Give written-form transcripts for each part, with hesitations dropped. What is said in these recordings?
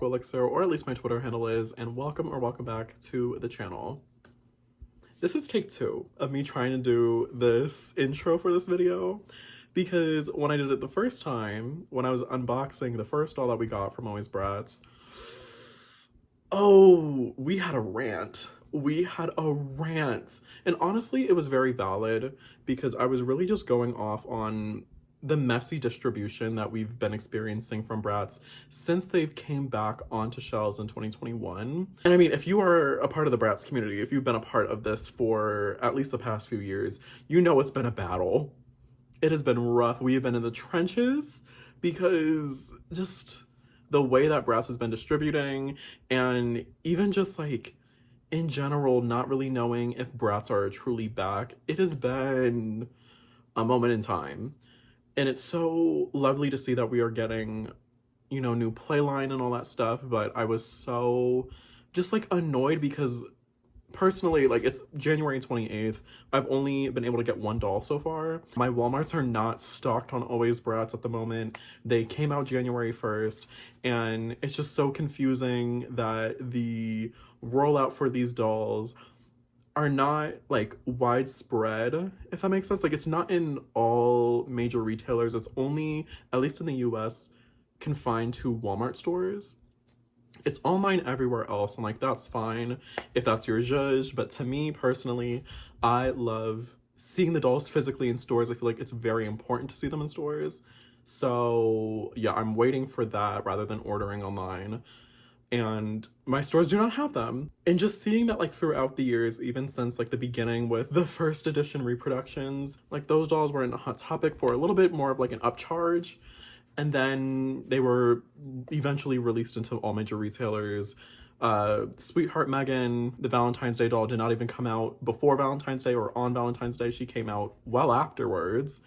Elixir, or at least my Twitter handle is, and welcome back to the channel. This is take 2 of me trying to do this intro for this video, because when I did it the first time, when I was unboxing the first doll that we got from Alwayz BRATZ, oh, we had a rant. And honestly, it was very valid because I was really just going off on the messy distribution that we've been experiencing from BRATZ since they've came back onto shelves in 2021. And I mean, if you are a part of the BRATZ community, if you've been a part of this for at least the past few years, you know it's been a battle. It has been rough. We have been in the trenches because just the way that BRATZ has been distributing, and even just like in general, not really knowing if BRATZ are truly back. It has been a moment in time. And it's so lovely to see that we are getting, you know, new playline and all that stuff. But I was so just like annoyed because personally, like, it's January 28th. I've only been able to get one doll so far. My Walmarts are not stocked on Alwayz BRATZ at the moment. They came out January 1st, and it's just so confusing that the rollout for these dolls are not like widespread, if that makes sense. Like, it's not in all major retailers. It's only, at least in the US, confined to Walmart stores. It's online everywhere else, and like, that's fine if that's your zhuzh, but to me personally, I love seeing the dolls physically in stores. I feel like it's very important to see them in stores. So yeah, I'm waiting for that rather than ordering online. And my stores do not have them. And just seeing that like throughout the years, even since like the beginning with the first edition reproductions, like those dolls were in a Hot Topic for a little bit more of like an upcharge. And then they were eventually released into all major retailers. Sweetheart Megan, the Valentine's Day doll, did not even come out before Valentine's Day or on Valentine's Day. She came out well afterwards.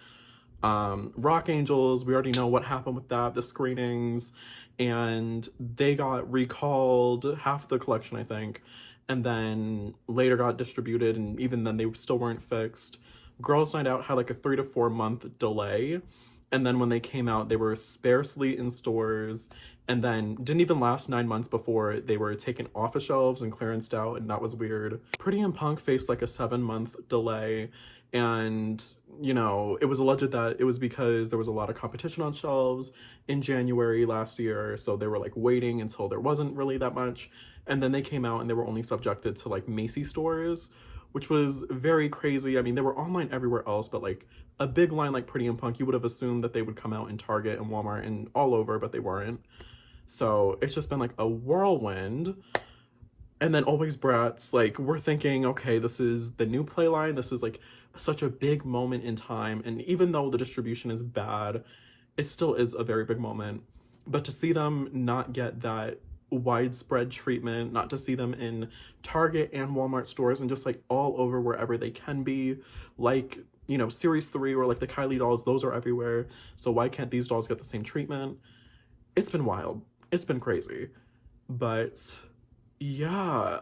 Rock Angels, we already know what happened with that, the screenings, and they got recalled, half the collection, I think, and then later got distributed, and even then they still weren't fixed. Girls Night Out had like a 3 to 4 month delay, and then when they came out, they were sparsely in stores, and then didn't even last 9 months before they were taken off of shelves and clearanced out, and that was weird. Pretty and Punk faced like a 7-month delay, and, you know, it was alleged that it was because there was a lot of competition on shelves in January last year, so they were like waiting until there wasn't really that much, and then they came out and they were only subjected to like Macy's stores, which was very crazy. I mean, they were online everywhere else, but like a big line like Pretty and Punk, you would have assumed that they would come out in Target and Walmart and all over, but they weren't. So it's just been like a whirlwind. And then Alwayz BRATZ, like, we're thinking, okay, this is the new playline. This is like such a big moment in time. And even though the distribution is bad, it still is a very big moment. But to see them not get that widespread treatment, not to see them in Target and Walmart stores and just like all over wherever they can be, like, you know, Series 3 or like the Kylie dolls, those are everywhere. So why can't these dolls get the same treatment? It's been wild. It's been crazy. But yeah,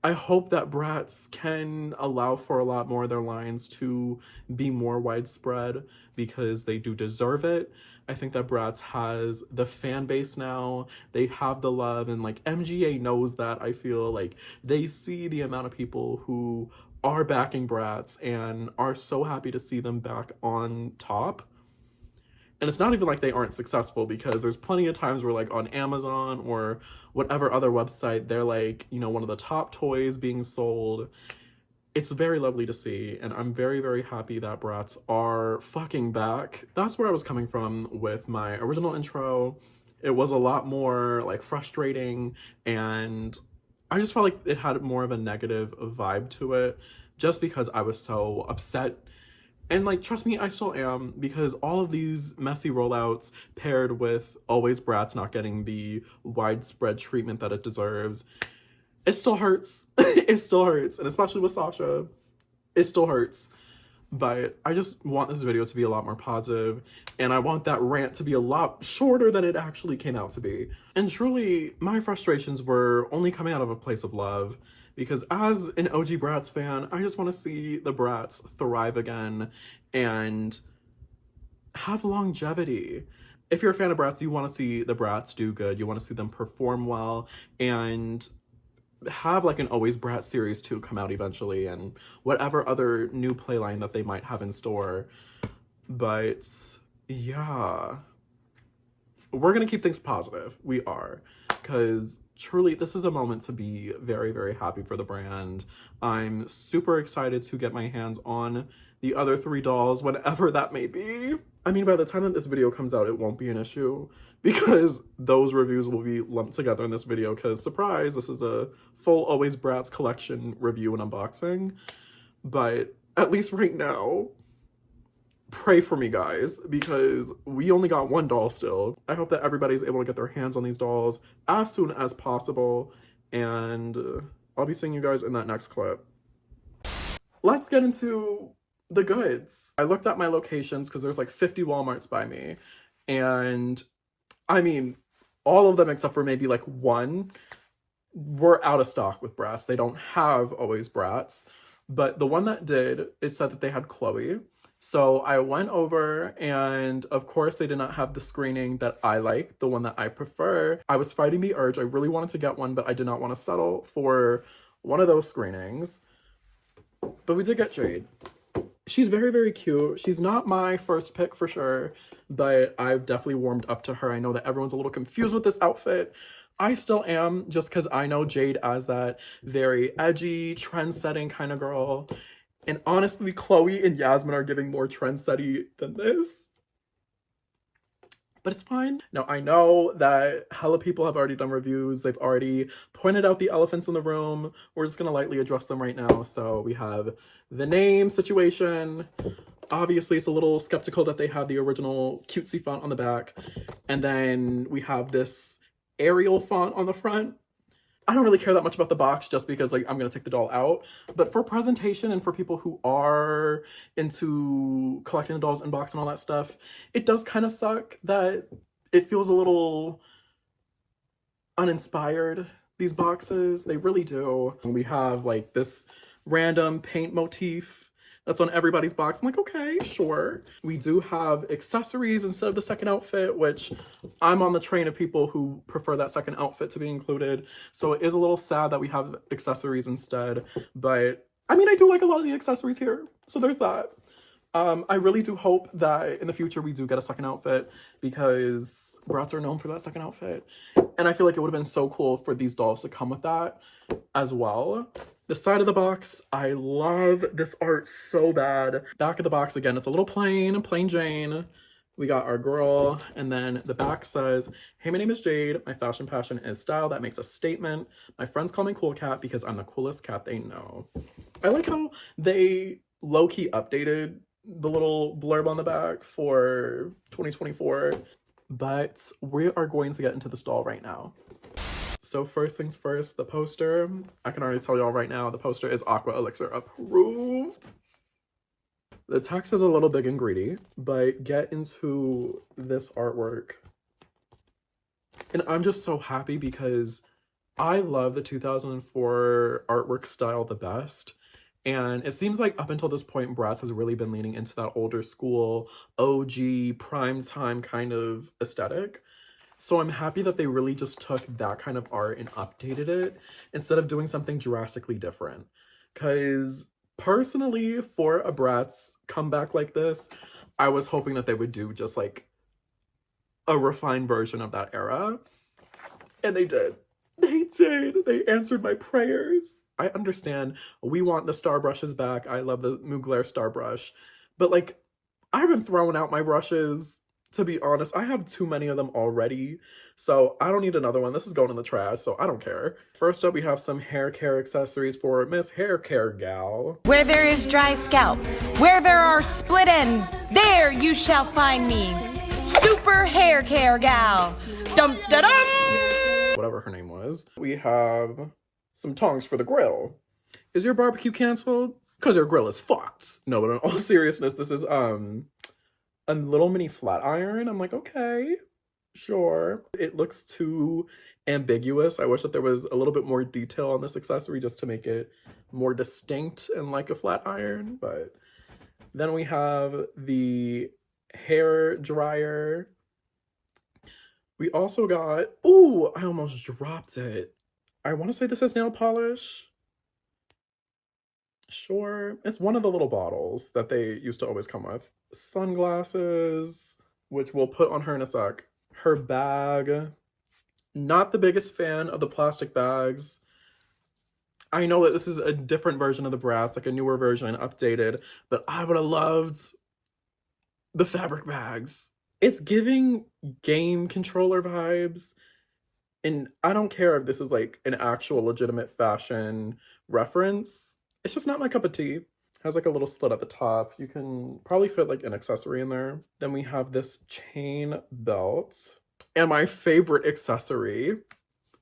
I hope that BRATZ can allow for a lot more of their lines to be more widespread because they do deserve it. I think that BRATZ has the fan base now. They have the love, and like MGA knows that. I feel like they see the amount of people who are backing BRATZ and are so happy to see them back on top. And it's not even like they aren't successful, because there's plenty of times where like on Amazon or whatever other website, they're like, you know, one of the top toys being sold. It's very lovely to see, and I'm very, very happy that BRATZ are fucking back. That's where I was coming from with my original intro. It was a lot more like frustrating, and I just felt like it had more of a negative vibe to it just because I was so upset. And like, trust me, I still am, because all of these messy rollouts paired with Alwayz BRATZ not getting the widespread treatment that it deserves, it still hurts. It still hurts. And especially with Sasha, it still hurts. But I just want this video to be a lot more positive, and I want that rant to be a lot shorter than it actually came out to be. And truly, my frustrations were only coming out of a place of love, because as an OG BRATZ fan, I just want to see the BRATZ thrive again and have longevity. if you're a fan of BRATZ, you want to see the BRATZ do good. You want to see them perform well and have like an Alwayz BRATZ series 2 come out eventually, and whatever other new playline that they might have in store. But yeah, we're gonna keep things positive. We are, because truly this is a moment to be very, very happy for the brand. I'm super excited to get my hands on the other 3 dolls whenever that may be. I mean, by the time that this video comes out, it won't be an issue because those reviews will be lumped together in this video, because surprise, this is a full Alwayz BRATZ collection review and unboxing. But at least right now, pray for me, guys, because we only got 1 doll still. I hope that everybody's able to get their hands on these dolls as soon as possible, and I'll be seeing you guys in that next clip. Let's get into the goods. I looked at my locations because there's like 50 Walmarts by me, and I mean, all of them except for maybe like 1 were out of stock with BRATZ. They don't have Alwayz BRATZ, but the one that did, it said that they had Cloe. So I went over, and of course they did not have the screening that I like, the one that I prefer. I was fighting the urge. I really wanted to get one, but I did not want to settle for one of those screenings. But we did get Jade. She's very, very cute. She's not my first pick for sure, but I've definitely warmed up to her. I know that everyone's a little confused with this outfit. I still am, just because I know Jade as that very edgy, trend-setting kind of girl. And honestly, Cloe and Yasmin are giving more trend-setting than this. But it's fine. Now, I know that hella people have already done reviews. They've already pointed out the elephants in the room. We're just gonna lightly address them right now. So we have the name situation. Obviously, it's a little skeptical that they have the original cutesy font on the back. And then we have this Arial font on the front. I don't really care that much about the box just because like I'm gonna take the doll out, but for presentation and for people who are into collecting the dolls in box and all that stuff, it does kind of suck that it feels a little uninspired, these boxes. They really do. We have like this random paint motif that's on everybody's box. I'm like, okay, sure. We do have accessories instead of the second outfit, which I'm on the train of people who prefer that second outfit to be included. So it is a little sad that we have accessories instead. But I mean, I do like a lot of the accessories here. So there's that. I really do hope that in the future we do get a second outfit, because BRATZ are known for that second outfit. And I feel like it would have been so cool for these dolls to come with that as well. The side of the box, I love this art so bad. Back of the box, again, it's a little plain Jane. We got our girl, and then the back says, hey, my name is Jade. My fashion passion is style. That makes a statement. My friends call me Cool Cat because I'm the coolest cat they know. I like how they low-key updated the little blurb on the back for 2024, but we are going to get into this doll right now. So first things first, the poster. I can already tell y'all right now, the poster is Aqua Elixir approved. The text is a little big and greedy, but get into this artwork. And I'm just so happy because I love the 2004 artwork style the best. And it seems like up until this point, BRATZ has really been leaning into that older school, OG, primetime kind of aesthetic. So I'm happy that they really just took that kind of art and updated it instead of doing something drastically different. Because personally, for a BRATZ comeback like this, I was hoping that they would do just like a refined version of that era. And they did. They did. They answered my prayers. I understand we want the star brushes back. I love the Mugler star brush. But like, I've been throwing out my brushes. To be honest, I have too many of them already, so I don't need another one. This is going in the trash, so I don't care. First up, we have some hair care accessories for Miss Hair Care Gal. Where there is dry scalp, where there are split ends, there you shall find me. Super Hair Care Gal. Dum-da-dum! Whatever her name was. We have some tongs for the grill. Is your barbecue canceled? Because your grill is fucked. No, but in all seriousness, this is, a little mini flat iron. I'm like, okay, sure. It looks too ambiguous. I wish that there was a little bit more detail on this accessory just to make it more distinct and like a flat iron. But then we have the hair dryer. We also got, ooh, I almost dropped it. I want to say this is nail polish. Sure. It's one of the little bottles that they used to always come with. Sunglasses, which we'll put on her in a sec. Her bag. Not the biggest fan of the plastic bags. I know that this is a different version of the BRATZ, like a newer version, updated, but I would have loved the fabric bags. It's giving game controller vibes. And I don't care if this is like an actual legitimate fashion reference. It's just not my cup of tea. Has like a little slit at the top. You can probably fit like an accessory in there. Then we have this chain belt. And my favorite accessory.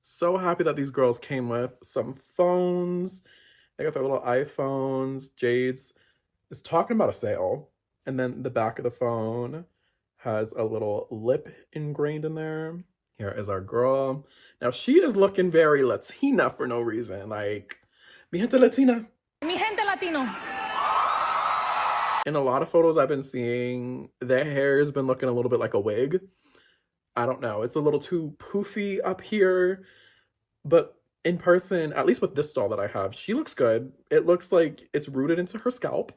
So happy that these girls came with some phones. They got their little iPhones. Jade's is talking about a sale. And then the back of the phone has a little lip ingrained in there. Here is our girl. Now she is looking very Latina for no reason. Like, mi gente Latina. Mi gente Latino. In a lot of photos I've been seeing, their hair has been looking a little bit like a wig. I don't know. It's a little too poofy up here. But in person, at least with this doll that I have, she looks good. It looks like it's rooted into her scalp.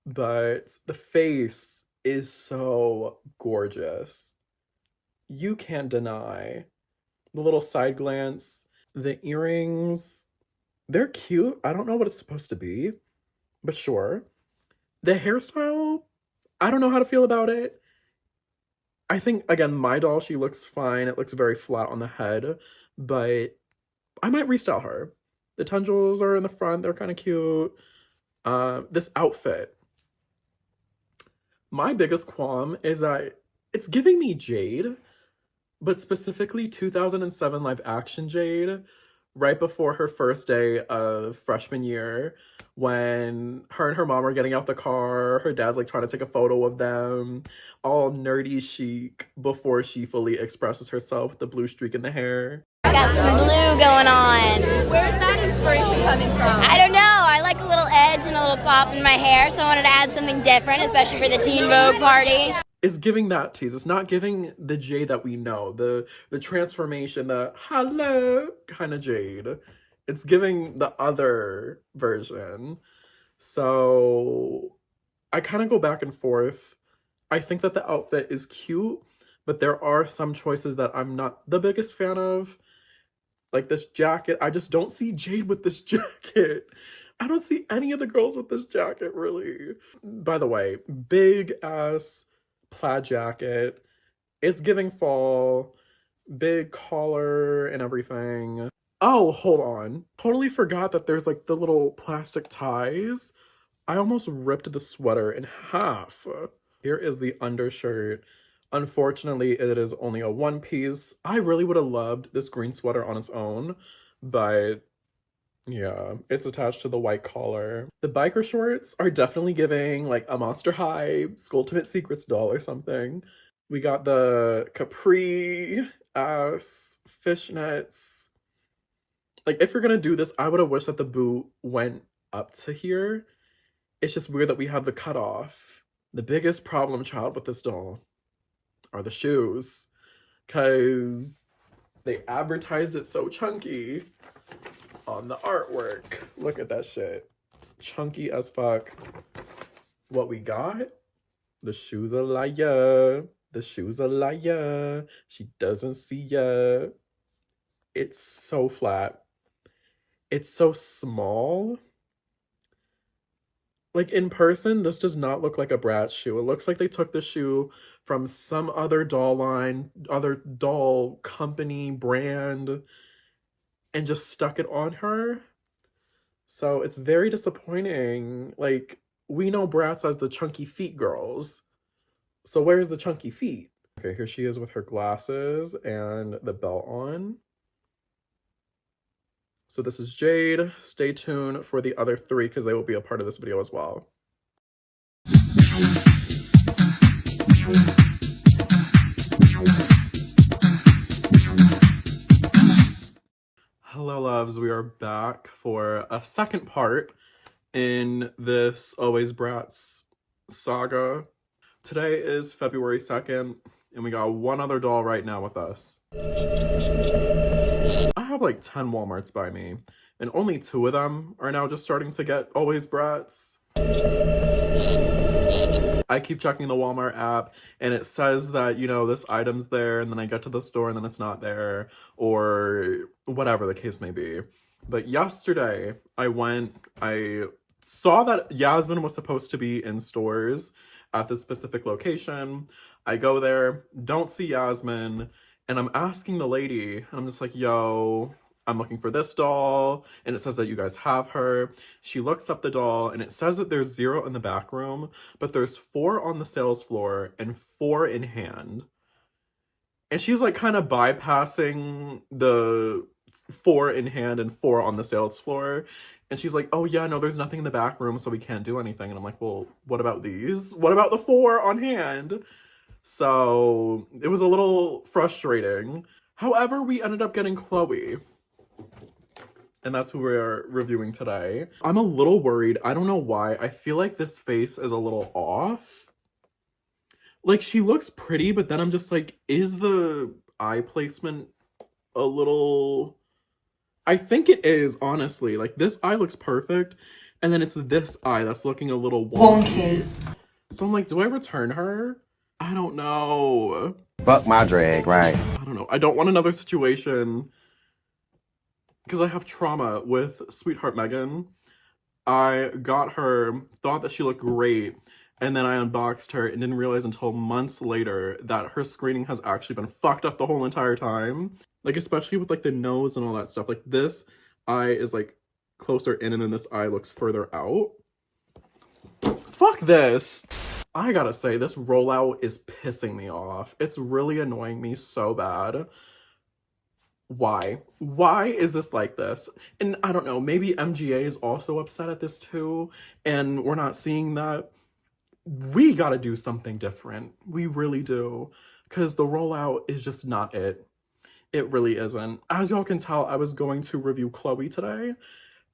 But the face is so gorgeous. You can't deny. The little side glance, the earrings, they're cute. I don't know what it's supposed to be, but sure. The hairstyle, I don't know how to feel about it. I think, again, my doll, she looks fine. It looks very flat on the head, but I might restyle her. The tendrils are in the front. They're kind of cute. This outfit. My biggest qualm is that it's giving me Jade, but specifically 2007 live action Jade, right before her first day of freshman year, when her and her mom are getting out the car, her dad's like trying to take a photo of them, all nerdy chic before she fully expresses herself with the blue streak in the hair. Got some blue going on. Where's that inspiration coming from? I don't know. I like a little edge and a little pop in my hair, so I wanted to add something different, especially for the Teen Vogue party. It's giving that tease. It's not giving the Jade that we know, the transformation, the hello kind of Jade. It's giving the other version. So I kind of go back and forth. I think that the outfit is cute, but there are some choices that I'm not the biggest fan of. Like this jacket. I just don't see Jade with this jacket. I don't see any of the girls with this jacket, really. By the way, big ass plaid jacket. It's giving fall. Big collar and everything. Oh, hold on. Totally forgot that there's like the little plastic ties. I almost ripped the sweater in half. Here is the undershirt. Unfortunately, it is only a one piece. I really would have loved this green sweater on its own, but yeah, it's attached to the white collar. The biker shorts are definitely giving like a Monster High Skulltimate Secrets doll or something. We got the capri ass fishnets. Like, if you're gonna do this, I would have wished that the boot went up to here. It's just weird that we have the cutoff. The biggest problem child with this doll are the shoes, because they advertised it so chunky on the artwork. Look at that shit. Chunky as fuck. What we got? The shoes a liar. The shoes a liar. She doesn't see ya. It's so flat. It's so small. Like, in person, this does not look like a BRATZ shoe. It looks like they took the shoe from some other doll line, other doll company, brand, and just stuck it on her. So it's very disappointing. Like, we know BRATZ as the chunky feet girls. So where's the chunky feet? Okay, here she is with her glasses and the belt on. So this is Jade. Stay tuned for the other three because they will be a part of this video as well. Hello, loves. We are back for a second part in this Alwayz BRATZ saga. Today is February 2nd, And we got one other doll right now with us. I have like 10 Walmarts by me, and only 2 of them are now just starting to get Alwayz BRATZ. I keep checking the Walmart app and it says that, you know, this item's there, and then I get to the store and then it's not there, or whatever the case may be. But yesterday I saw that Yasmin was supposed to be in stores at this specific location. I go there, don't see Yasmin, and I'm asking the lady, and I'm just like, yo, I'm looking for this doll, and it says that you guys have her. She looks up the doll, and it says that there's 0 in the back room, but there's 4 on the sales floor and 4 in hand. And she's like kind of bypassing the 4 in hand and 4 on the sales floor. And she's like, oh yeah, no, there's nothing in the back room, so we can't do anything. And I'm like, well, what about these? What about the 4 on hand? So it was a little frustrating. However, we ended up getting Cloe. And that's who we're reviewing today. I'm a little worried. I don't know why. I feel like this face is a little off. Like, she looks pretty, but then I'm just like, is the eye placement a little... I think it is, honestly. Like, this eye looks perfect, and then it's this eye that's looking a little wonky. So I'm like, do I return her? I don't know. Fuck my drag, right? I don't know. I don't want another situation, because I have trauma with Sweetheart Megan. I got her, thought that she looked great, and then I unboxed her and didn't realize until months later that her screening has actually been fucked up the whole entire time. Like, especially with like the nose and all that stuff. Like, this eye is like closer in, and then this eye looks further out. Fuck this. I gotta say, this rollout is pissing me off. It's really annoying me so bad. Why? Why is this like this? And I don't know, maybe MGA is also upset at this too, and we're not seeing that. We gotta do something different. We really do. Because the rollout is just not it. It really isn't. As y'all can tell, I was going to review Cloe today,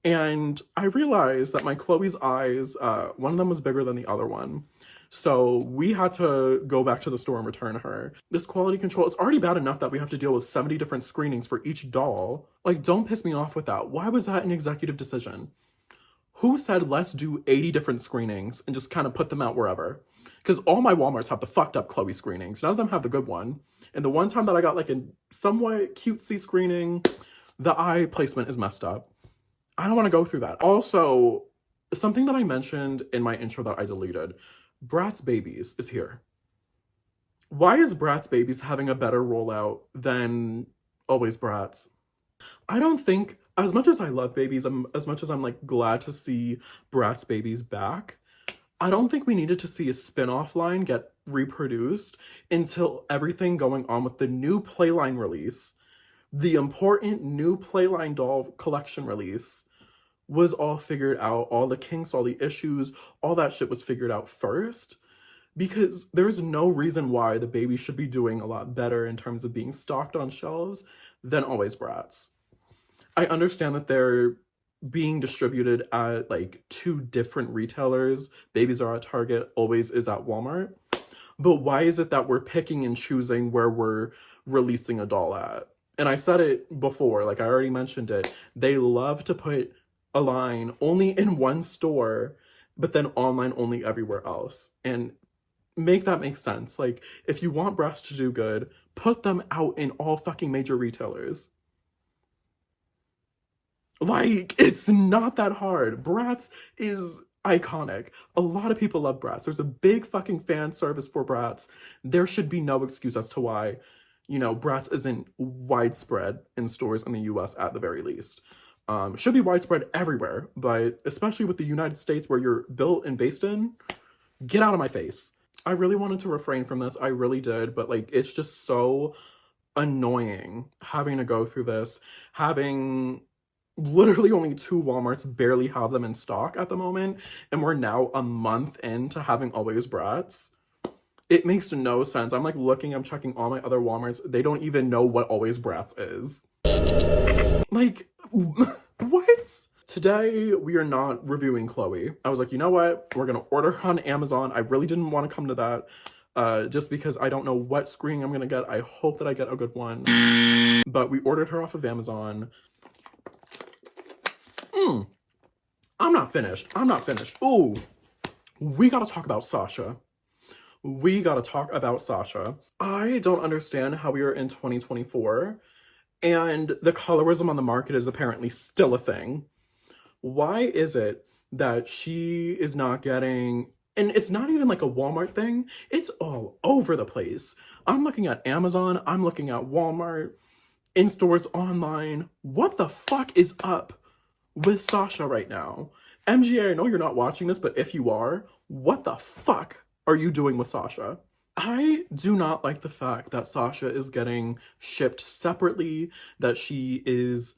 and I realized that my Chloe's eyes, one of them was bigger than the other one. So we had to go back to the store and return her. This quality control, it's already bad enough that we have to deal with 70 different screenings for each doll. Like, don't piss me off with that. Why was that an executive decision? Who said let's do 80 different screenings and just kind of put them out wherever? Because all my Walmarts have the fucked up Cloe screenings. None of them have the good one. And the one time that I got like a somewhat cutesy screening, the eye placement is messed up. I don't want to go through that. Also, something that I mentioned in my intro that I deleted, BRATZ Babies is here. Why is BRATZ Babies having a better rollout than Alwayz BRATZ? I don't think, as much as I love babies, as much as I'm like glad to see BRATZ Babies back, I don't think we needed to see a spin-off line get reproduced until everything going on with the new Playline release, the important new Playline doll collection release, was all figured out. All the kinks, all the issues, all that shit was figured out first. Because there's no reason why the baby should be doing a lot better in terms of being stocked on shelves than Alwayz BRATZ. I understand that they're being distributed at like 2 different retailers. Babies are at Target, Alwayz is at Walmart. But why is it that we're picking and choosing where we're releasing a doll at? And I said it before, like I already mentioned it. They love to put a line only in one store, but then online only everywhere else. And make that make sense. Like, if you want BRATZ to do good, put them out in all fucking major retailers. Like, it's not that hard. BRATZ is iconic. A lot of people love BRATZ. There's a big fucking fan service for BRATZ. There should be no excuse as to why, you know, BRATZ isn't widespread in stores in the US at the very least. Should be widespread everywhere, but especially with the United States where you're built and based in, get out of my face. I really wanted to refrain from this. I really did, but like, it's just so annoying having to go through this, having literally only 2 Walmarts barely have them in stock at the moment, and we're now a month into having Alwayz BRATZ. It makes no sense. I'm like looking, I'm checking all my other Walmarts. They don't even know what Alwayz BRATZ is. Like, what? Today, we are not reviewing Cloe. I was like, you know what? We're gonna order her on Amazon. I really didn't want to come to that. just because I don't know what screening I'm gonna get. I hope that I get a good one. But we ordered her off of Amazon. I'm not finished. Ooh, we gotta talk about Sasha. I don't understand how we are in 2024 and the colorism on the market is apparently still a thing. Why is it that she is not getting, and it's not even like a Walmart thing, it's all over the place. I'm looking at Amazon, I'm looking at Walmart, in stores, online. What the fuck is up with Sasha right now? MGA, I know you're not watching this, but if you are, what the fuck are you doing with Sasha? I do not like the fact that Sasha is getting shipped separately, that she is,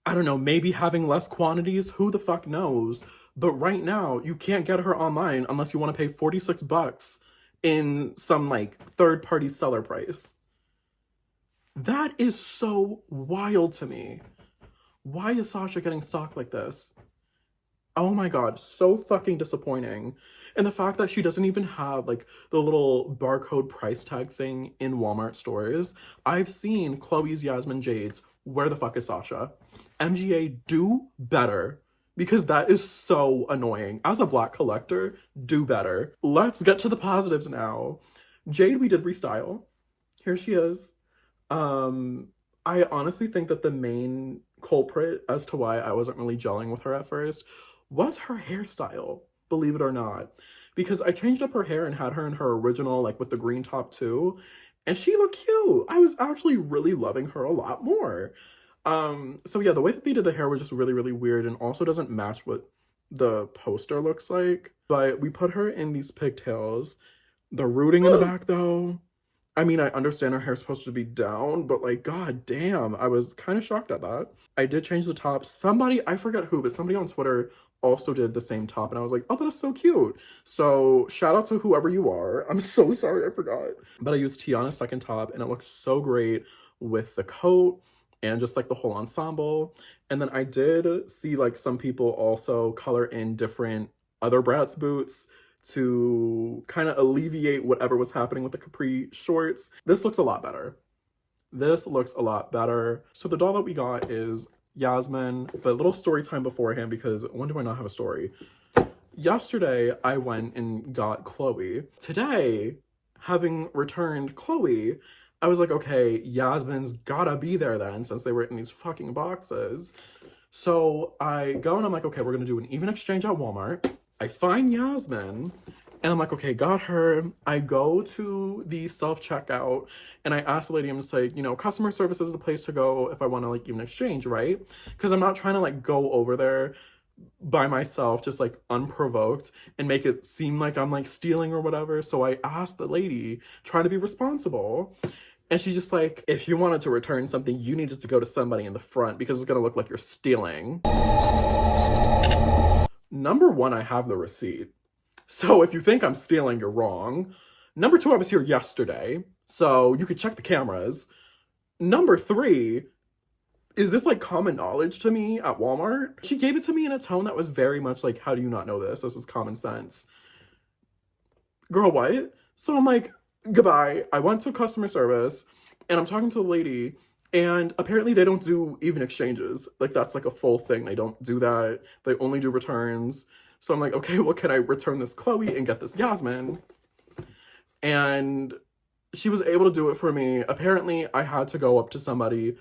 I don't know, maybe having less quantities, who the fuck knows? But right now, you can't get her online unless you want to pay $46 in some like third-party seller price. That is so wild to me. Why is Sasha getting stocked like this? Oh my god, so fucking disappointing. And the fact that she doesn't even have like the little barcode price tag thing in Walmart stores. I've seen Chloe's, Yasmin, Jade's. Where the fuck is Sasha? MGA, do better. Because that is so annoying. As a Black collector, do better. Let's get to the positives now. Jade, we did restyle. Here she is. I honestly think that the main culprit as to why I wasn't really gelling with her at first was her hairstyle, believe it or not. Because I changed up her hair and had her in her original, like with the green top too, and she looked cute. I was actually really loving her a lot more. So yeah, the way that they did the hair was just really, really weird and also doesn't match what the poster looks like. But we put her in these pigtails. The rooting in the back though, I mean, I understand her hair's supposed to be down, but like, god damn, I was kind of shocked at that. I did change the top. Somebody, I forget who, but somebody on Twitter also did the same top, and I was like, oh, that is so cute. So shout out to whoever you are. I'm so sorry, I forgot. But I used Tiana's second top, and it looks so great with the coat and just like the whole ensemble. And then I did see like some people also color in different other BRATZ boots to kind of alleviate whatever was happening with the capri shorts. This looks a lot better. So the doll that we got is Yasmin. But a little story time beforehand, because when do I not have a story? Yesterday, I went and got Chloe. Today, having returned Chloe, I was like, okay, Yasmin's gotta be there then, since they were in these fucking boxes. So I go and I'm like, okay, we're gonna do an even exchange at Walmart. I find Yasmin, and I'm like, okay, got her. I go to the self-checkout, and I ask the lady, I'm just like, you know, customer service is the place to go if I want to, like, even exchange, right? Because I'm not trying to, like, go over there by myself, just, like, unprovoked, and make it seem like I'm, like, stealing or whatever. So I asked the lady, trying to be responsible, and she's just like, if you wanted to return something, you needed to go to somebody in the front because it's going to look like you're stealing. Number one, I have the receipt. So if you think I'm stealing, you're wrong. Number two, I was here yesterday, so you could check the cameras. Number three, is this like common knowledge to me at Walmart? She gave it to me in a tone that was very much like, how do you not know this? This is common sense. Girl, what? So I'm like, goodbye. I went to customer service, and I'm talking to the lady, and apparently they don't do even exchanges. Like, that's like a full thing. They don't do that. They only do returns. So I'm like, okay, well, can I return this Chloe and get this Yasmin? And she was able to do it for me. Apparently, I had to go up to somebody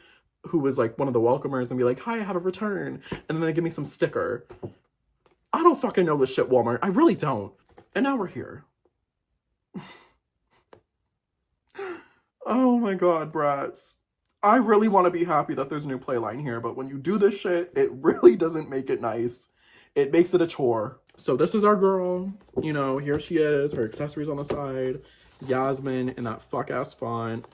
who was like one of the welcomers and be like, hi, I have a return. And then they give me some sticker. I don't fucking know this shit, Walmart. I really don't. And now we're here. Oh my god, BRATZ. I really want to be happy that there's a new playline here, but when you do this shit, it really doesn't make it nice. It makes it a chore. So this is our girl. You know, here she is, her accessories on the side. Yasmin in that fuck-ass font.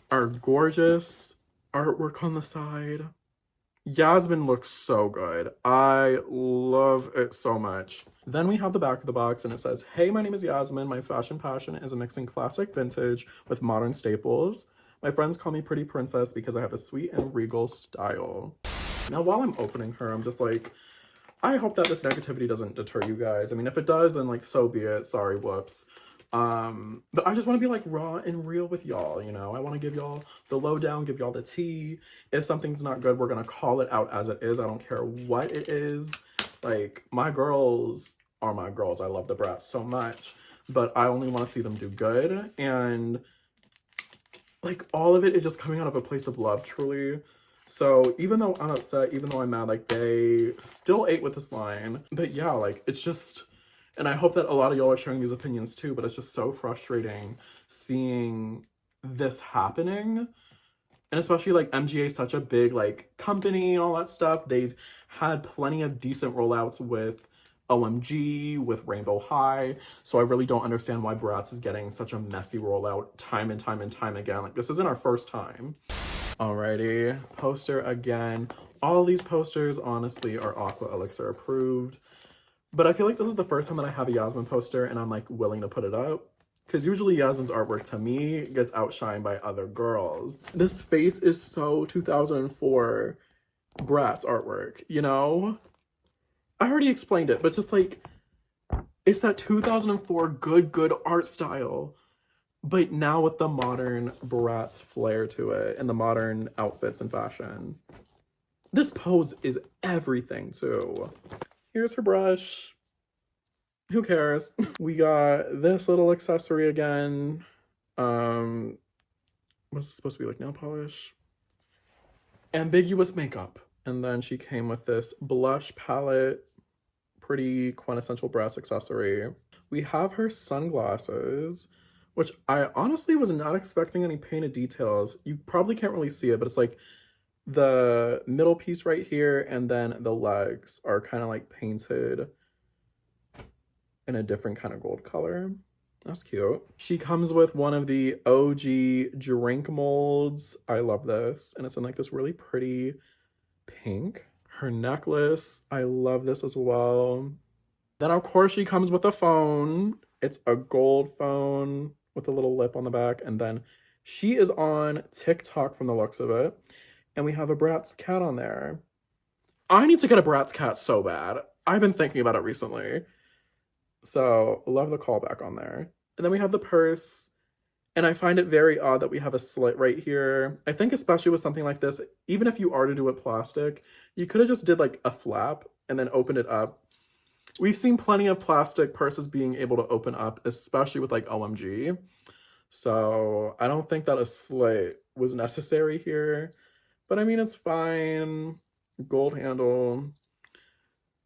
Our gorgeous artwork on the side. Yasmin looks so good. I love it so much. Then we have the back of the box, and it says, hey, my name is Yasmin. My fashion passion is mixing classic vintage with modern staples. My friends call me Pretty Princess because I have a sweet and regal style. Now, while I'm opening her, I'm just like, I hope that this negativity doesn't deter you guys. I mean, if it does, then like, so be it. Sorry, whoops. But I just want to be like raw and real with y'all, you know. I want to give y'all the lowdown, give y'all the tea. If something's not good, we're gonna call it out as it is. I don't care what it is. Like, my girls are my girls. I love the BRATZ so much, but I only want to see them do good. And like, all of it is just coming out of a place of love, truly. So even though I'm upset, even though I'm mad, like, they still ate with this line. But yeah, like, it's just, and I hope that a lot of y'all are sharing these opinions too, but it's just so frustrating seeing this happening. And especially, like, MGA is such a big, like, company and all that stuff. They've had plenty of decent rollouts with OMG, with Rainbow High. So I really don't understand why BRATZ is getting such a messy rollout time and time and time again. Like, this isn't our first time. Alrighty, poster again. All these posters, honestly, are Aqua Elixir approved. But I feel like this is the first time that I have a Yasmin poster and I'm, like, willing to put it up. Because usually Yasmin's artwork, to me, gets outshined by other girls. This face is so 2004 BRATZ artwork, you know? I already explained it, but just, like, it's that 2004 good art style. But now with the modern BRATZ flair to it and the modern outfits and fashion. This pose is everything, too. Here's her brush. Who cares? We got this little accessory again. What's it supposed to be, like, nail polish? Ambiguous makeup. And then she came with this blush palette. Pretty quintessential BRATZ accessory. We have her sunglasses, which I honestly was not expecting any painted details. You probably can't really see it, but it's like the middle piece right here and then the legs are kind of like painted in a different kind of gold color. That's cute. She comes with one of the OG drink molds. I love this. And it's in like this really pretty pink. Her necklace, I love this as well. Then of course she comes with a phone. It's a gold phone with a little lip on the back. And then she is on TikTok from the looks of it. And we have a BRATZ cat on there. I need to get a BRATZ cat so bad. I've been thinking about it recently. So love the callback on there. And then we have the purse. And I find it very odd that we have a slit right here. I think especially with something like this, even if you are to do it plastic, you could have just did like a flap and then opened it up. We've seen plenty of plastic purses being able to open up, especially with like OMG. So I don't think that a slit was necessary here. But I mean, it's fine. Gold handle.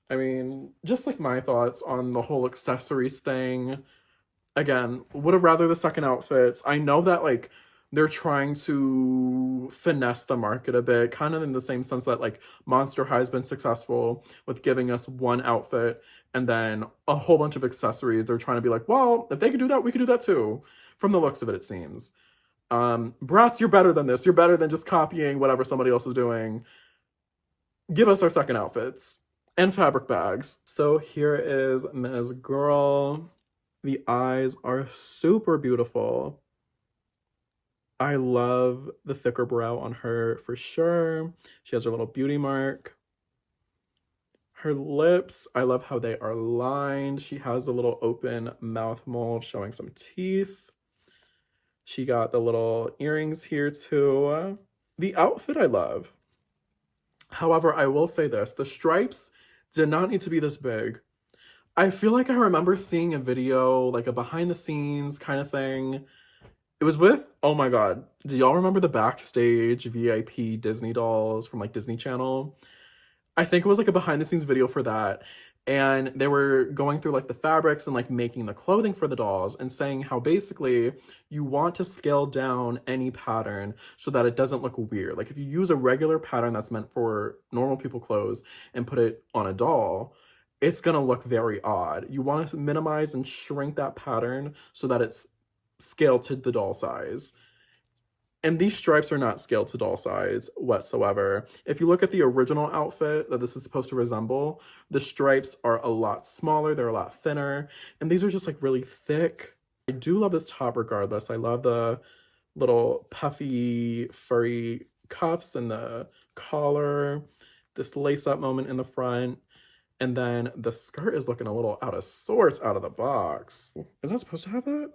I mean, just like my thoughts on the whole accessories thing. Again, would have rather the second outfits. I know that like they're trying to finesse the market a bit, kind of in the same sense that like Monster High has been successful with giving us one outfit and then a whole bunch of accessories. They're trying to be like, well, if they could do that, we could do that too. From the looks of it, it seems. BRATZ, you're better than this. You're better than just copying whatever somebody else is doing. Give us our second outfits and fabric bags. So here is Ms. Girl. The eyes are super beautiful. I love the thicker brow on her for sure. She has her little beauty mark. Her lips, I love how they are lined. She has a little open mouth mold showing some teeth. She got the little earrings here too. The outfit I love. However, I will say this, the stripes did not need to be this big. I feel like I remember seeing a video, like a behind the scenes kind of thing. It was with, oh my God, do y'all remember the backstage VIP Disney dolls from like Disney Channel? I think it was like a behind the scenes video for that. And they were going through like the fabrics and like making the clothing for the dolls and saying how basically you want to scale down any pattern so that it doesn't look weird. Like if you use a regular pattern that's meant for normal people clothes and put it on a doll, it's gonna look very odd. You want to minimize and shrink that pattern so that it's scaled to the doll size. And these stripes are not scaled to doll size whatsoever. If you look at the original outfit that this is supposed to resemble, the stripes are a lot smaller, they're a lot thinner, and these are just like really thick. I do love this top regardless. I love the little puffy, furry cuffs and the collar, this lace-up moment in the front. And then the skirt is looking a little out of sorts out of the box. Is that supposed to have that?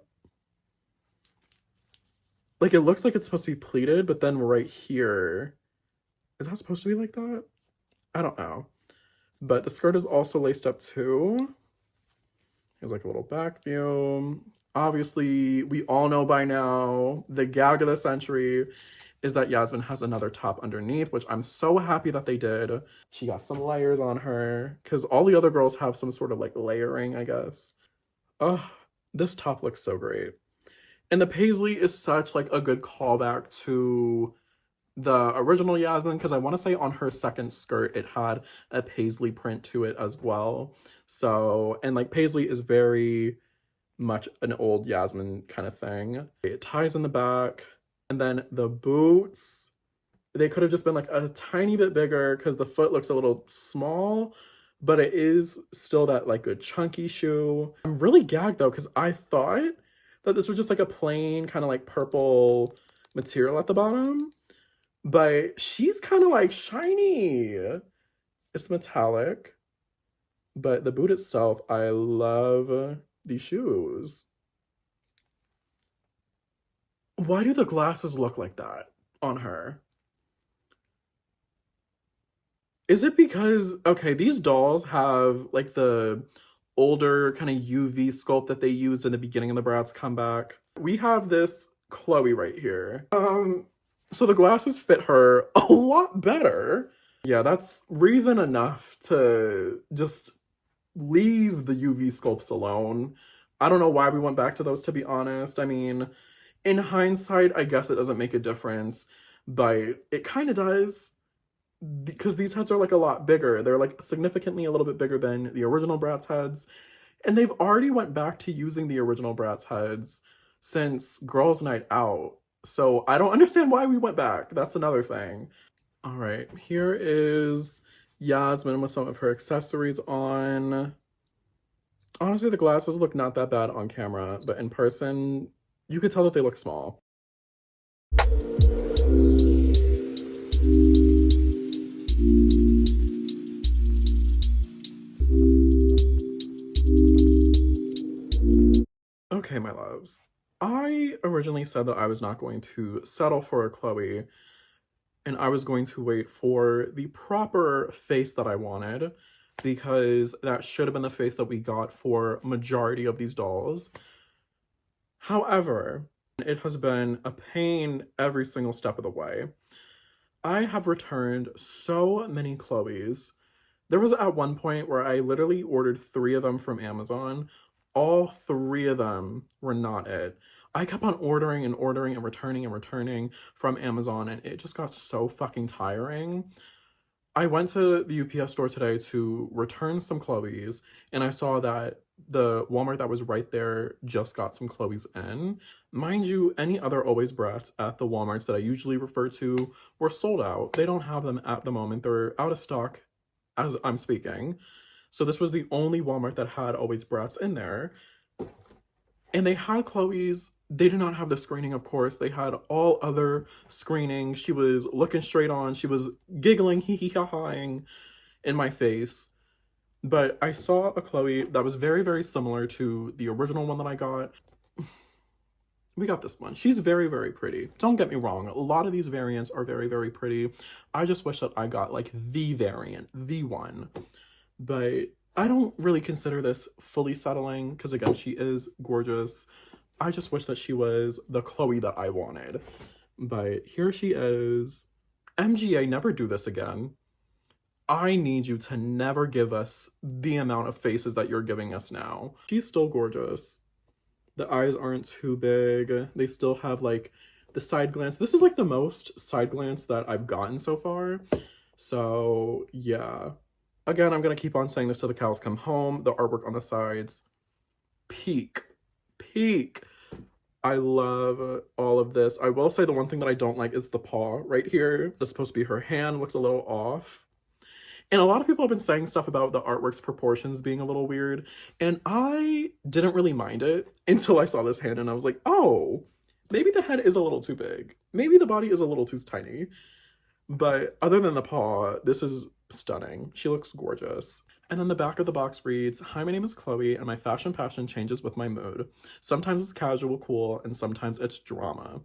Like, it looks like it's supposed to be pleated, but then right here, is that supposed to be like that? I don't know. But the skirt is also laced up too. Here's like a little back view. Obviously, we all know by now, the gag of the century is that Yasmin has another top underneath, which I'm so happy that they did. She got some layers on her, because all the other girls have some sort of like layering, I guess. Oh, this top looks so great. And the paisley is such like a good callback to the original Yasmin, because I want to say on her second skirt, it had a paisley print to it as well. So, and like paisley is very much an old Yasmin kind of thing. It ties in the back. And then the boots, they could have just been like a tiny bit bigger because the foot looks a little small, but it is still that like good chunky shoe. I'm really gagged though, because I thought that this was just like a plain kind of like purple material at the bottom, but she's kind of like shiny. It's metallic, but the boot itself, I love these shoes. Why do the glasses look like that on her? Is it because, okay, these dolls have like the older kind of UV sculpt that they used in the beginning of the BRATZ comeback. We have this Cloe right here. So the glasses fit her a lot better. Yeah, that's reason enough to just leave the UV sculpts alone. I don't know why we went back to those, to be honest. I mean, in hindsight, I guess it doesn't make a difference, but it kind of does, because these heads are like a lot bigger. They're like significantly a little bit bigger than the original BRATZ heads, and they've already went back to using the original BRATZ heads since Girls' Night Out. So I don't understand why we went back. That's another thing. All right, here is Yasmin with some of her accessories on. Honestly, the glasses look not that bad on camera, but in person, you could tell that they look small. Okay, my loves. I originally said that I was not going to settle for a Cloe, and I was going to wait for the proper face that I wanted, because that should have been the face that we got for majority of these dolls. However, it has been a pain every single step of the way. I have returned so many Chloes. There was at one point where I literally ordered 3 of them from Amazon. All 3 of them were not it. I kept on ordering and ordering and returning from Amazon, and it just got so fucking tiring. I went to the UPS store today to return some Chloes, and I saw that the Walmart that was right there just got some Chloes in. Mind you, any other Alwayz BRATZ at the Walmarts that I usually refer to were sold out. They don't have them at the moment. They're out of stock as I'm speaking. So this was the only Walmart that had Alwayz BRATZ in there. And they had Chloe's. They did not have the screening, of course. They had all other screening. She was looking straight on. She was giggling, hee-hee-ha-haing in my face. But I saw a Cloe that was very, very similar to the original one that I got. We got this one. She's very, very pretty. Don't get me wrong. A lot of these variants are very, very pretty. I just wish that I got like the variant, the one. But I don't really consider this fully settling because, again, she is gorgeous. I just wish that she was the Cloe that I wanted. But here she is. MGA, never do this again. I need you to never give us the amount of faces that you're giving us now. She's still gorgeous. The eyes aren't too big. They still have like the side glance. This is like the most side glance that I've gotten so far. So yeah. Again, I'm gonna keep on saying this till the cows come home. The artwork on the sides, peak. I love all of this. I will say the one thing that I don't like is the paw right here. It's supposed to be her hand, looks a little off. And a lot of people have been saying stuff about the artwork's proportions being a little weird. And I didn't really mind it until I saw this hand and I was like, oh, maybe the head is a little too big. Maybe the body is a little too tiny. But other than the paw, this is stunning. She looks gorgeous. And then the back of the box reads, "Hi, my name is Chloe, and my fashion passion changes with my mood. Sometimes it's casual, cool, and sometimes it's drama.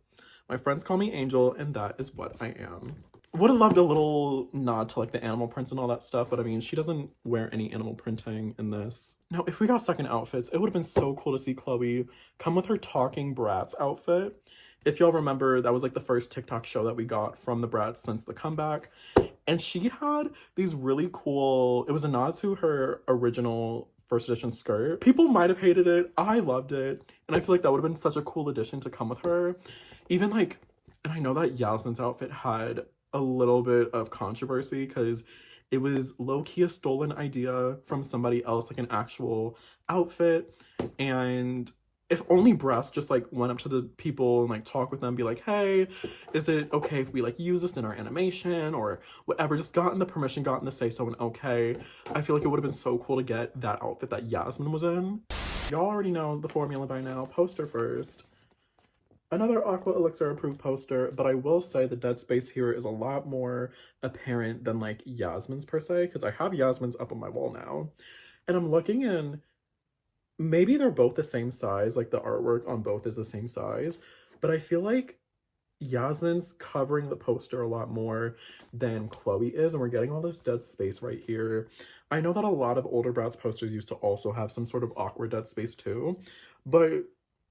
My friends call me Angel, and that is what I am." Would have loved a little nod to like the animal prints and all that stuff, but I mean, she doesn't wear any animal printing in this. Now, if we got second outfits, it would have been so cool to see Chloe come with her talking BRATZ outfit. If y'all remember, that was like the first TikTok show that we got from the BRATZ since the comeback. And she had these really cool, it was a nod to her original first edition skirt. People might have hated it. I loved it. And I feel like that would have been such a cool addition to come with her. Even like, and I know that Yasmin's outfit had a little bit of controversy because it was low-key a stolen idea from somebody else, like an actual outfit. And if only BRATZ just like went up to the people and like talk with them, be like, "Hey, is it okay if we like use this in our animation or whatever?" Just gotten the permission, gotten the say so and okay. I feel like it would have been so cool to get that outfit that Yasmin was in. Y'all already know the formula by now. Poster first. Another Aqua Elixir approved poster, but I will say the dead space here is a lot more apparent than like Yasmin's per se, because I have Yasmin's up on my wall now. And I'm looking in, maybe they're both the same size, like the artwork on both is the same size, but I feel like Yasmin's covering the poster a lot more than Chloe is, and we're getting all this dead space right here. I know that a lot of older BRATZ posters used to also have some sort of awkward dead space too, but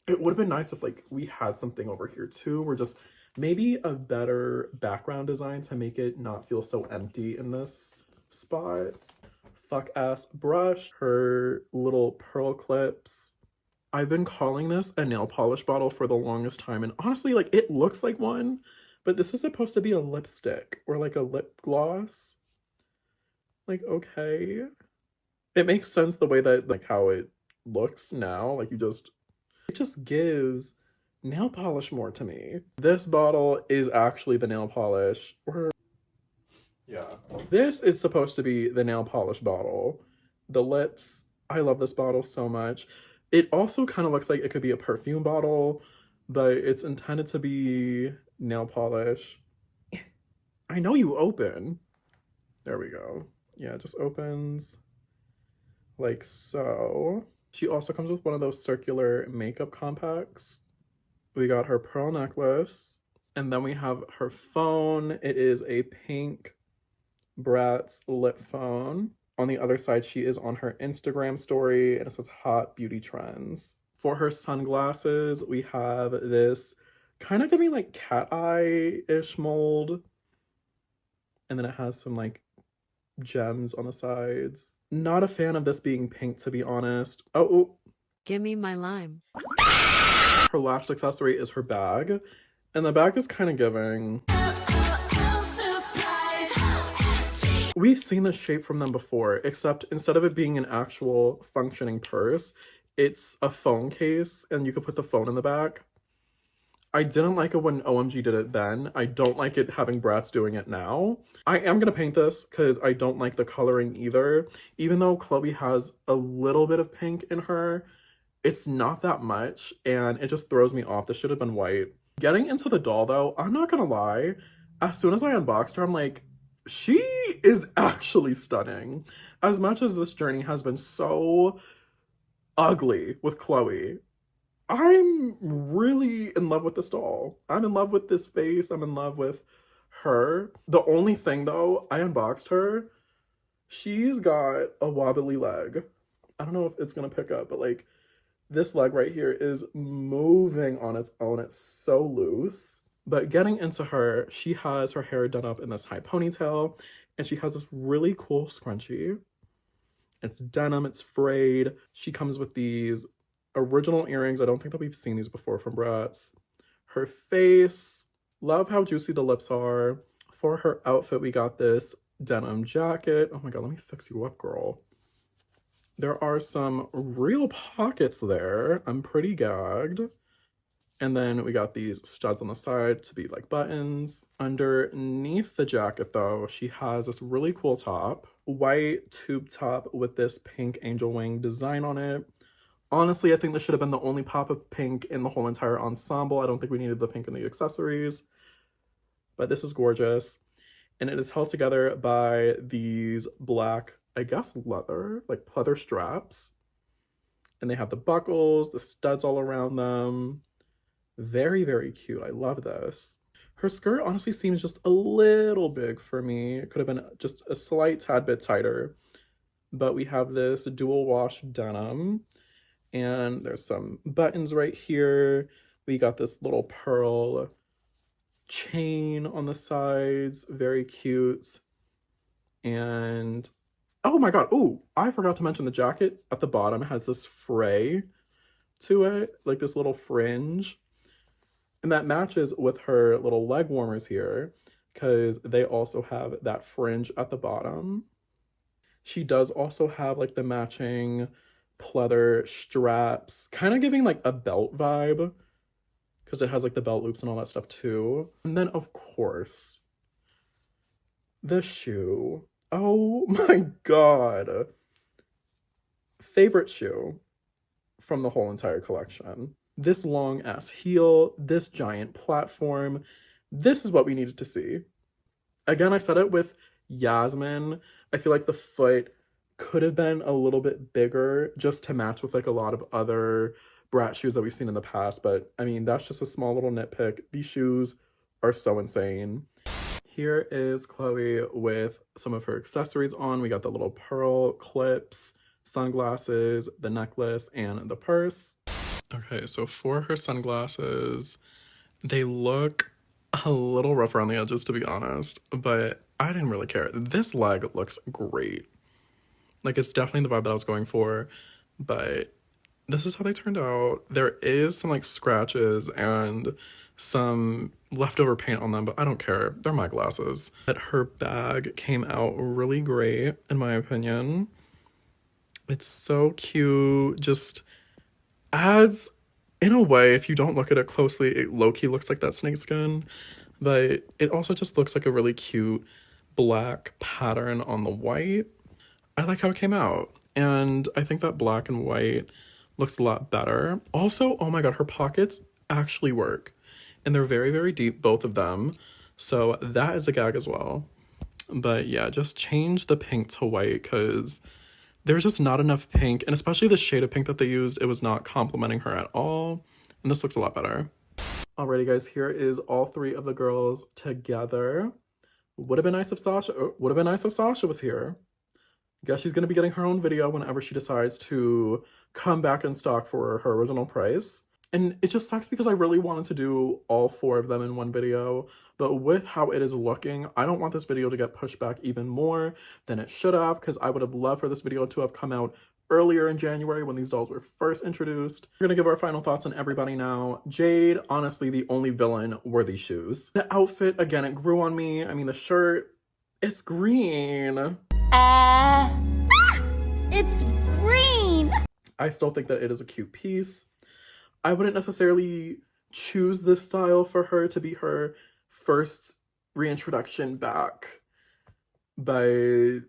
it would have been nice if like we had something over here too, or just maybe a better background design to make it not feel so empty in this spot. Fuck ass brush, her little pearl clips. I've been calling this a nail polish bottle for the longest time, and honestly, like, it looks like one, but this is supposed to be a lipstick or like a lip gloss. Like, okay. It makes sense the way that, like, how it looks now. Like, it just gives nail polish more to me. This bottle is actually the nail polish, or yeah, this is supposed to be the nail polish bottle. The lips, I love this bottle so much. It also kind of looks like it could be a perfume bottle, but it's intended to be nail polish. I know you open. There we go. Yeah, it just opens like so. She also comes with one of those circular makeup compacts. We got her pearl necklace, and then we have her phone. It is a pink BRATZ lip phone. On the other side, she is on her Instagram story, and it says Hot Beauty Trends. For her sunglasses, we have this kind of giving like cat eye-ish mold. And then it has some like gems on the sides. Not a fan of this being pink, to be honest. Oh. Give me my lime. Her last accessory is her bag. And the bag is kind of giving. We've seen this shape from them before, except instead of it being an actual functioning purse, it's a phone case and you could put the phone in the back. I didn't like it when OMG did it then. I don't like it having BRATZ doing it now. I am going to paint this because I don't like the coloring either. Even though Chloe has a little bit of pink in her, it's not that much and it just throws me off. This should have been white. Getting into the doll though, I'm not going to lie. As soon as I unboxed her, I'm like, she is actually stunning. As much as this journey has been so ugly with Chloe, I'm really in love with this doll. I'm in love with this face. I'm in love with her. The only thing though, I unboxed her. She's got a wobbly leg. I don't know if it's gonna pick up, but like this leg right here is moving on its own. It's so loose. But getting into her, she has her hair done up in this high ponytail, and she has this really cool scrunchie. It's denim, it's frayed. She comes with these original earrings. I don't think that we've seen these before from BRATZ. Her face, love how juicy the lips are. For her outfit, we got this denim jacket. Oh my god, let me fix you up, girl. There are some real pockets there. I'm pretty gagged. And then we got these studs on the side to be like buttons. Underneath the jacket though, she has this really cool top. White tube top with this pink angel wing design on it. Honestly, I think this should have been the only pop of pink in the whole entire ensemble. I don't think we needed the pink in the accessories. But this is gorgeous. And it is held together by these black I guess leather, like pleather straps. And they have the buckles, the studs all around them. Very, very cute. I love this. Her skirt honestly seems just a little big for me. It could have been just a slight tad bit tighter. But we have this dual wash denim. And there's some buttons right here. We got this little pearl chain on the sides. Very cute. And oh my god, oh, I forgot to mention the jacket at the bottom has this fray to it, like this little fringe. And that matches with her little leg warmers here because they also have that fringe at the bottom. She does also have like the matching pleather straps, kind of giving like a belt vibe because it has like the belt loops and all that stuff too. And then of course, the shoe. Oh my god. Favorite shoe from the whole entire collection. This long ass heel, this giant platform. This is what we needed to see. Again, I said it with Yasmin. I feel like the foot could have been a little bit bigger just to match with like a lot of other Brat shoes that we've seen in the past. But I mean, that's just a small little nitpick. These shoes are so insane. Here is Cloe with some of her accessories on. We got the little pearl clips, sunglasses, the necklace, and the purse. Okay, so for her sunglasses, they look a little rough around the edges, to be honest, but I didn't really care. This leg looks great. Like, it's definitely the vibe that I was going for, but this is how they turned out. There is some, like, scratches and some leftover paint on them, but I don't care. They're my glasses. But her bag came out really great, in my opinion. It's so cute. Just adds, in a way, if you don't look at it closely, it low-key looks like that snakeskin, but it also just looks like a really cute black pattern on the white. I like how it came out, and I think that black and white looks a lot better. Also, oh my god, her pockets actually work, and they're very, very deep, both of them, so that is a gag as well. But yeah, just change the pink to white, because there's just not enough pink, and especially the shade of pink that they used, it was not complimenting her at all, and this looks a lot better. Alrighty guys, here is all three of the girls together. Would have been nice if Sasha was here. Guess she's gonna be getting her own video whenever she decides to come back in stock for her original price. And it just sucks because I really wanted to do all four of them in one video, but with how it is looking, I don't want this video to get pushed back even more than it should have, because I would have loved for this video to have come out earlier in January when these dolls were first introduced. We're gonna give our final thoughts on everybody now. Jade, honestly, the only villain were these shoes. The outfit, again, it grew on me. I mean, the shirt, it's green. It's green! I still think that it is a cute piece. I wouldn't necessarily choose this style for her to be her first reintroduction back, but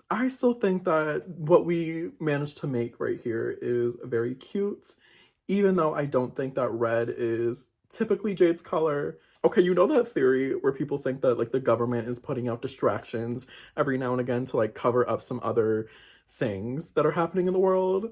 I still think that what we managed to make right here is very cute, even though I don't think that red is typically Jade's color. Okay, you know that theory where people think that like the government is putting out distractions every now and again to like cover up some other things that are happening in the world?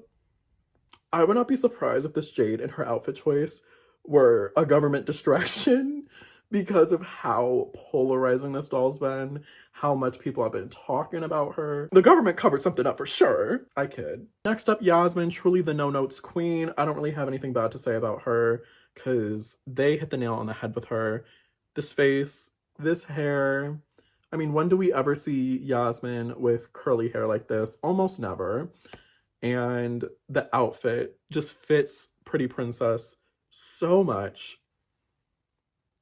I would not be surprised if this Jade and her outfit choice were a government distraction because of how polarizing this doll's been, how much people have been talking about her. The government covered something up for sure. I kid. Next up, Yasmin, truly the no-notes queen. I don't really have anything bad to say about her because they hit the nail on the head with her. This face, this hair. I mean, when do we ever see Yasmin with curly hair like this? Almost never. And the outfit just fits Pretty Princess so much.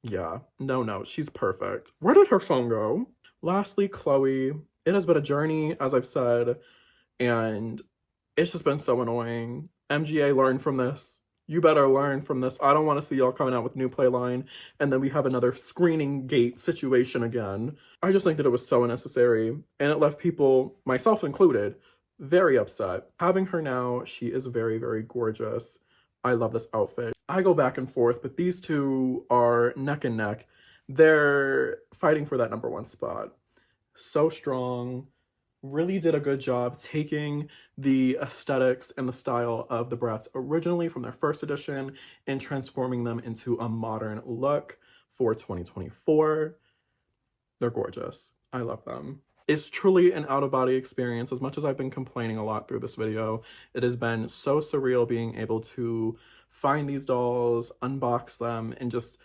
Yeah, no, she's perfect. Where did her phone go? Lastly, Cloe. It has been a journey, as I've said, and it's just been so annoying. MGA, learn from this. You better learn from this. I don't want to see y'all coming out with new playline, and then we have another screening gate situation again. I just think that it was so unnecessary, and it left people, myself included, very upset. Having her now, she is very, very gorgeous. I love this outfit. I go back and forth, but these two are neck and neck. They're fighting for that #1 spot. So strong, really did a good job taking the aesthetics and the style of the BRATZ originally from their first edition and transforming them into a modern look for 2024. They're gorgeous. I love them. It's truly an out-of-body experience. As much as I've been complaining a lot through this video, it has been so surreal being able to find these dolls, unbox them, and just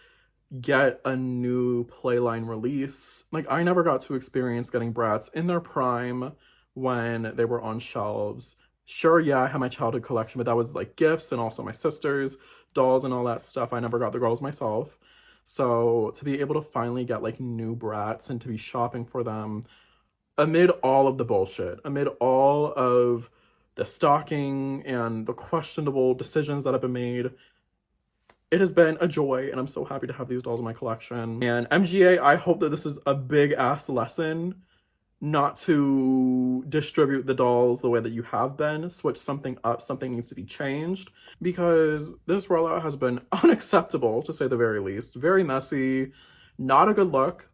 get a new playline release. Like, I never got to experience getting BRATZ in their prime when they were on shelves. Sure, yeah, I had my childhood collection, but that was like gifts and also my sister's dolls and all that stuff. I never got the girls myself. So to be able to finally get like new BRATZ and to be shopping for them amid all of the bullshit, amid all of the stalking and the questionable decisions that have been made, it has been a joy, and I'm so happy to have these dolls in my collection. And MGA, I hope that this is a big-ass lesson not to distribute the dolls the way that you have been. Switch something up. Something needs to be changed, because this rollout has been unacceptable, to say the very least. Very messy, not a good look,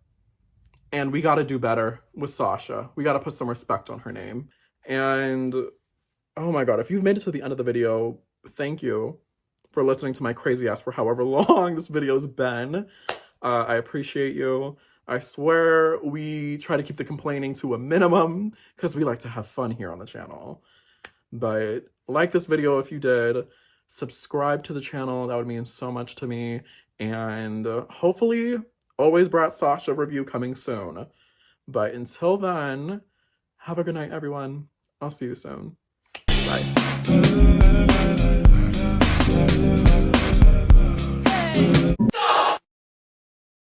and we gotta do better with Sasha. We gotta put some respect on her name. And oh my god, if you've made it to the end of the video, thank you for listening to my crazy ass for however long this video's been. I appreciate you. I swear we try to keep the complaining to a minimum because we like to have fun here on the channel. But like this video if you did, subscribe to the channel, that would mean so much to me. And hopefully, Alwayz BRATZ Sasha review coming soon. But until then, have a good night, everyone. I'll see you soon. Bye.